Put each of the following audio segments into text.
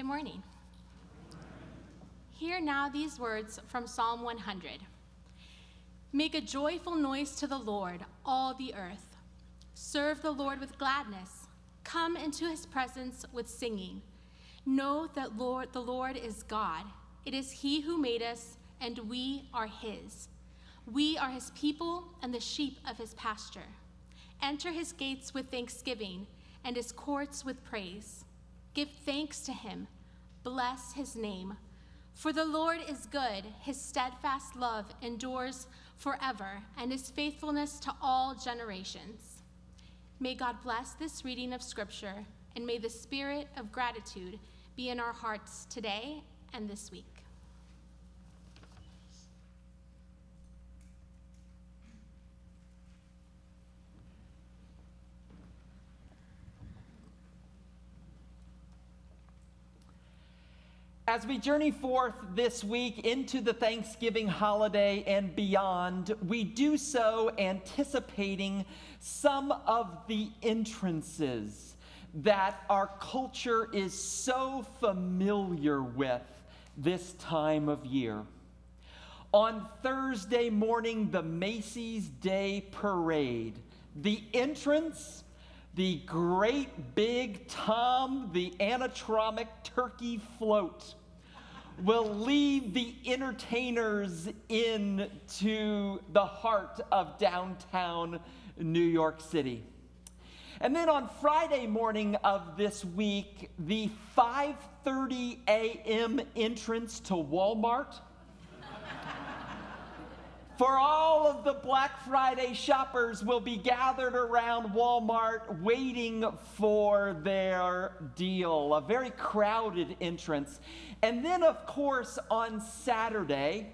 Good morning. Hear now these words from Psalm 100. Make a joyful noise to the Lord, all the earth. Serve the Lord with gladness. Come into his presence with singing. Know that the Lord is God. It is he who made us, and we are his. We are his people and the sheep of his pasture. Enter his gates with thanksgiving and his courts with praise. Give thanks to him. Bless his name. For the Lord is good. His steadfast love endures forever, and his faithfulness to all generations. May God bless this reading of Scripture, and may the spirit of gratitude be in our hearts today and this week. As we journey forth this week into the Thanksgiving holiday and beyond, we do so anticipating some of the entrances that our culture is so familiar with this time of year. On Thursday morning, the Macy's Day Parade, the entrance, the great big Tom the Animatronic turkey float will lead the entertainers into the heart of downtown New York City. And then on Friday morning of this week, the 5:30 a.m. entrance to Walmart. For all of the Black Friday shoppers will be gathered around Walmart waiting for their deal, a very crowded entrance. And then, of course, on Saturday,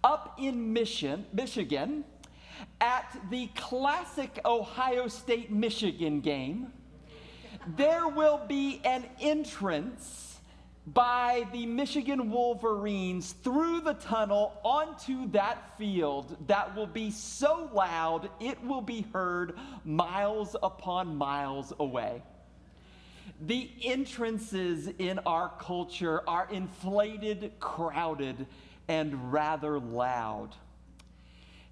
up in Michigan, at the classic Ohio State-Michigan game, there will be an entrance by the Michigan Wolverines through the tunnel onto that field that will be so loud it will be heard miles upon miles away. The entrances in our culture are inflated, crowded, and rather loud.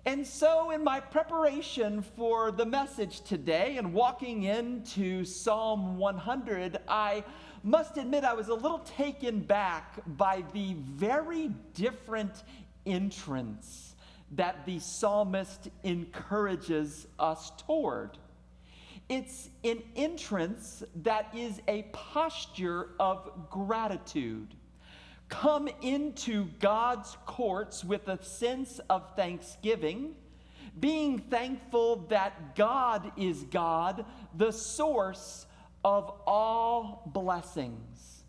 And so in my preparation for the message today and walking into Psalm 100, I must admit I was a little taken back by the very different entrance that the psalmist encourages us toward. It's an entrance that is a posture of gratitude. Come into God's courts with a sense of thanksgiving, being thankful that God is God, the source of all blessings.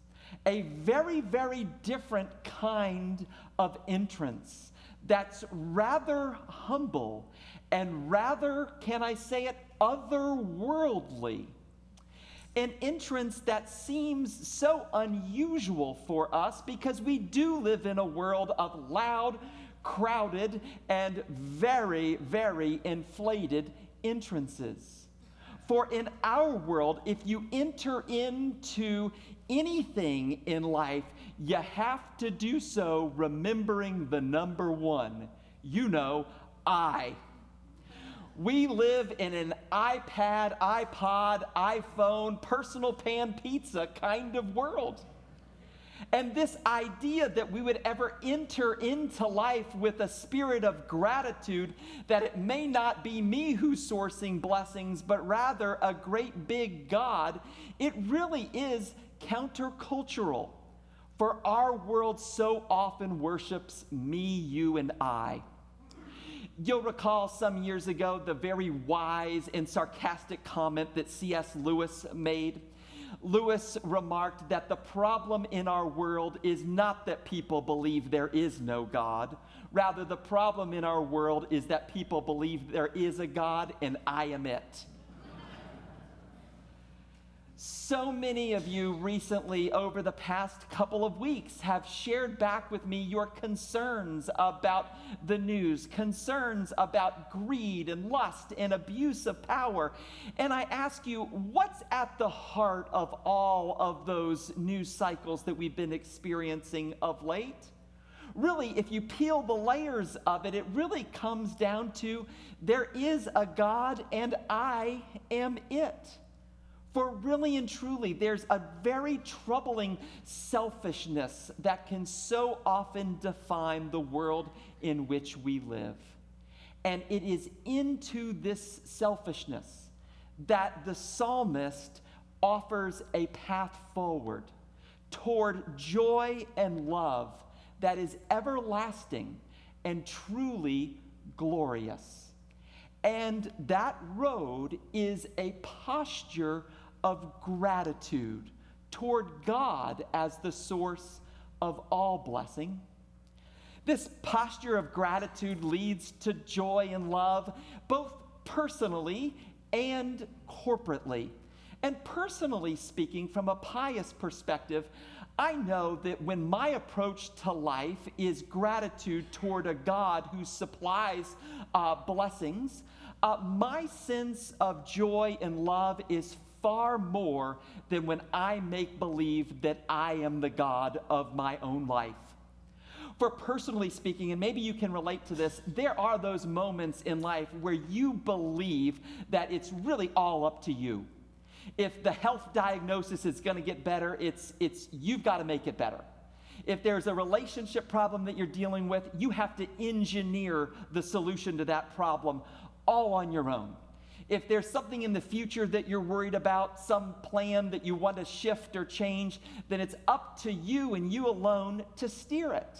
A very, very different kind of entrance that's rather humble and rather, can I say it, otherworldly. An entrance that seems so unusual for us because we do live in a world of loud, crowded, and very, very inflated entrances. For in our world, if you enter into anything in life, you have to do so remembering the number one. You know, I. We live in an iPad, iPod, iPhone, personal pan pizza kind of world. And this idea that we would ever enter into life with a spirit of gratitude, that it may not be me who's sourcing blessings, but rather a great big God, it really is countercultural. For our world so often worships me, you, and I. You'll recall some years ago the very wise and sarcastic comment that C.S. Lewis made. Lewis remarked that the problem in our world is not that people believe there is no God. Rather, the problem in our world is that people believe there is a God and I am it. So many of you recently, over the past couple of weeks, have shared back with me your concerns about the news, concerns about greed and lust and abuse of power. And I ask you, what's at the heart of all of those news cycles that we've been experiencing of late? Really, if you peel the layers of it, it really comes down to there is a God and I am it. For really and truly, there's a very troubling selfishness that can so often define the world in which we live. And it is into this selfishness that the psalmist offers a path forward toward joy and love that is everlasting and truly glorious. And that road is a posture of gratitude toward God as the source of all blessing. This posture of gratitude leads to joy and love, both personally and corporately. And personally speaking, from a pious perspective, I know that when my approach to life is gratitude toward a God who supplies blessings, my sense of joy and love is far more than when I make believe that I am the God of my own life. For personally speaking, and maybe you can relate to this, there are those moments in life where you believe that it's really all up to you. If the health diagnosis is going to get better, it's you've got to make it better. If there's a relationship problem that you're dealing with, you have to engineer the solution to that problem all on your own. If there's something in the future that you're worried about, some plan that you want to shift or change, then it's up to you and you alone to steer it.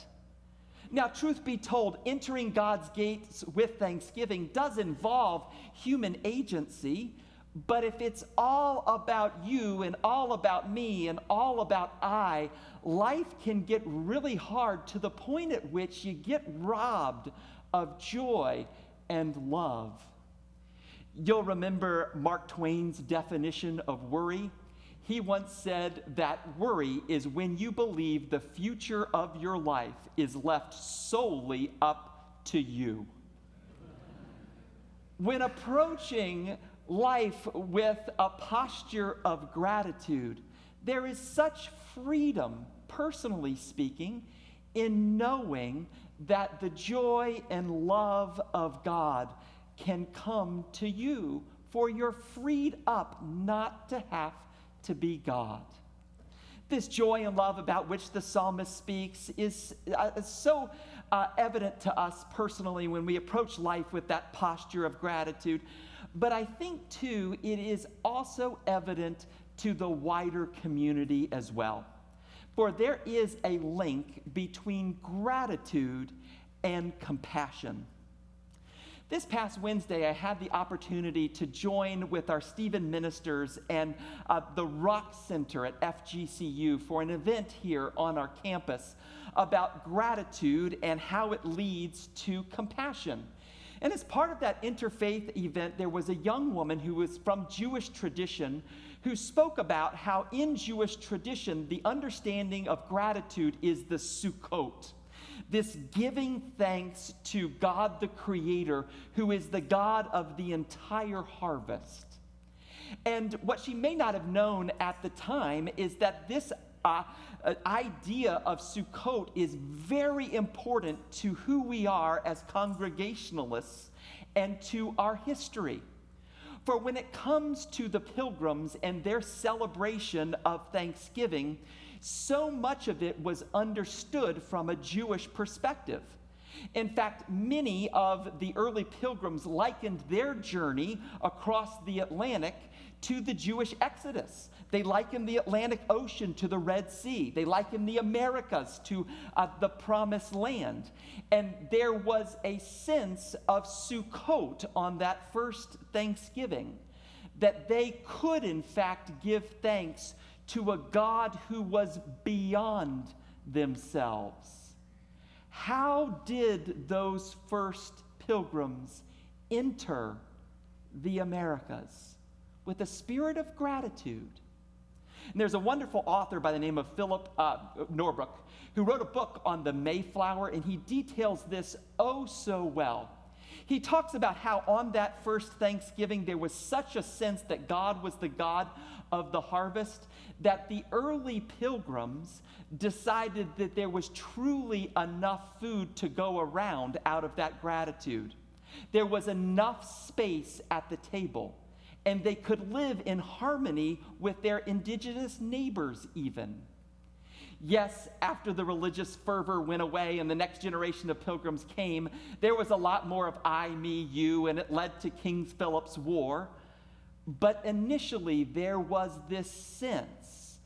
Now, truth be told, entering God's gates with thanksgiving does involve human agency, but if it's all about you and all about me and all about I, life can get really hard to the point at which you get robbed of joy and love. You'll remember Mark Twain's definition of worry. He once said that worry is when you believe the future of your life is left solely up to you. When approaching life with a posture of gratitude, there is such freedom, personally speaking, in knowing that the joy and love of God can come to you, for you're freed up not to have to be God. This joy and love about which the psalmist speaks is so evident to us personally when we approach life with that posture of gratitude. But I think, too, it is also evident to the wider community as well. For there is a link between gratitude and compassion. This past Wednesday, I had the opportunity to join with our Stephen ministers and the Rock Center at FGCU for an event here on our campus about gratitude and how it leads to compassion. And as part of that interfaith event, there was a young woman who was from Jewish tradition who spoke about how in Jewish tradition, the understanding of gratitude is the Sukkot. This giving thanks to God the Creator, who is the God of the entire harvest. And what she may not have known at the time is that this idea of Sukkot is very important to who we are as Congregationalists and to our history. For when it comes to the pilgrims and their celebration of Thanksgiving, so much of it was understood from a Jewish perspective. In fact, many of the early pilgrims likened their journey across the Atlantic to the Jewish Exodus. They likened the Atlantic Ocean to the Red Sea. They likened the Americas to the Promised Land. And there was a sense of Sukkot on that first Thanksgiving, that they could, in fact, give thanks to a God who was beyond themselves. How did those first pilgrims enter the Americas? With a spirit of gratitude. And there's a wonderful author by the name of Philip Norbrook who wrote a book on the Mayflower, and he details this oh so well. He talks about how on that first Thanksgiving there was such a sense that God was the God of the harvest that the early pilgrims decided that there was truly enough food to go around out of that gratitude. There was enough space at the table, and they could live in harmony with their indigenous neighbors even. Yes, after the religious fervor went away and the next generation of pilgrims came, there was a lot more of I, me, you, and it led to King Philip's War. But initially, there was this sense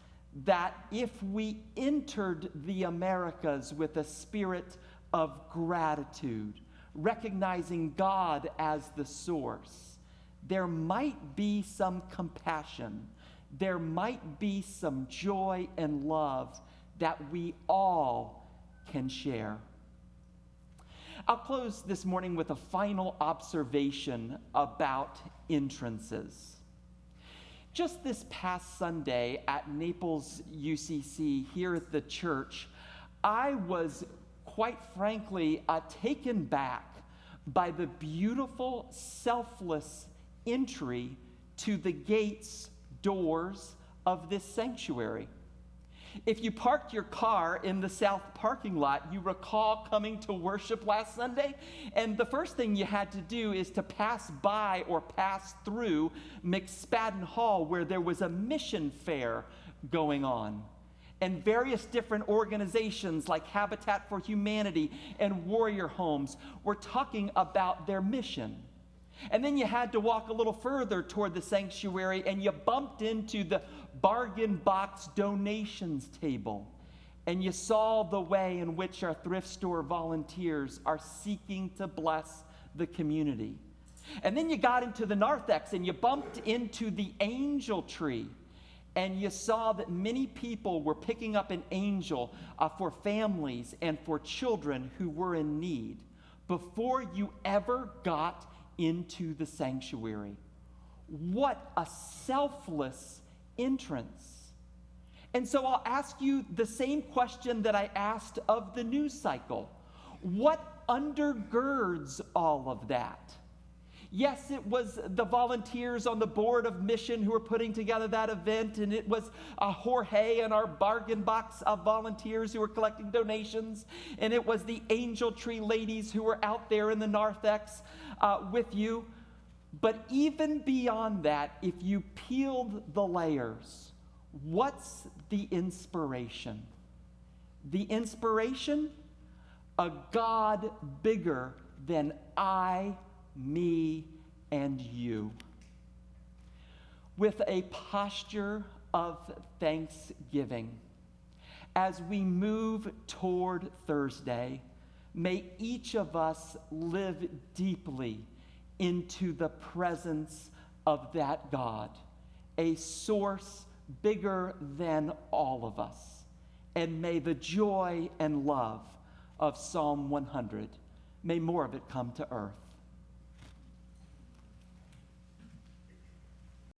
that if we entered the Americas with a spirit of gratitude, recognizing God as the source, there might be some compassion, there might be some joy and love that we all can share. I'll close this morning with a final observation about entrances. Just this past Sunday at Naples UCC here at the church, I was quite frankly taken back by the beautiful, selfless entry to the gates, doors of this sanctuary. If you parked your car in the south parking lot, you recall coming to worship last Sunday, and the first thing you had to do is to pass by or pass through McSpadden Hall, where there was a mission fair going on. And various different organizations like Habitat for Humanity and Warrior Homes were talking about their mission. And then you had to walk a little further toward the sanctuary, and you bumped into the bargain box donations table. And you saw the way in which our thrift store volunteers are seeking to bless the community. And then you got into the narthex, and you bumped into the angel tree. And you saw that many people were picking up an angel for families and for children who were in need before you ever got into the sanctuary. What a selfless entrance. And so I'll ask you the same question that I asked of the news cycle. What undergirds all of that? Yes, it was the volunteers on the board of mission who were putting together that event, and it was Jorge and our bargain box of volunteers who were collecting donations, and it was the angel tree ladies who were out there in the narthex with you. But even beyond that, if you peeled the layers, what's the inspiration? The inspiration? A God bigger than I, me, and you. With a posture of thanksgiving, as we move toward Thursday, may each of us live deeply into the presence of that God, a source bigger than all of us. And may the joy and love of Psalm 100, may more of it come to earth.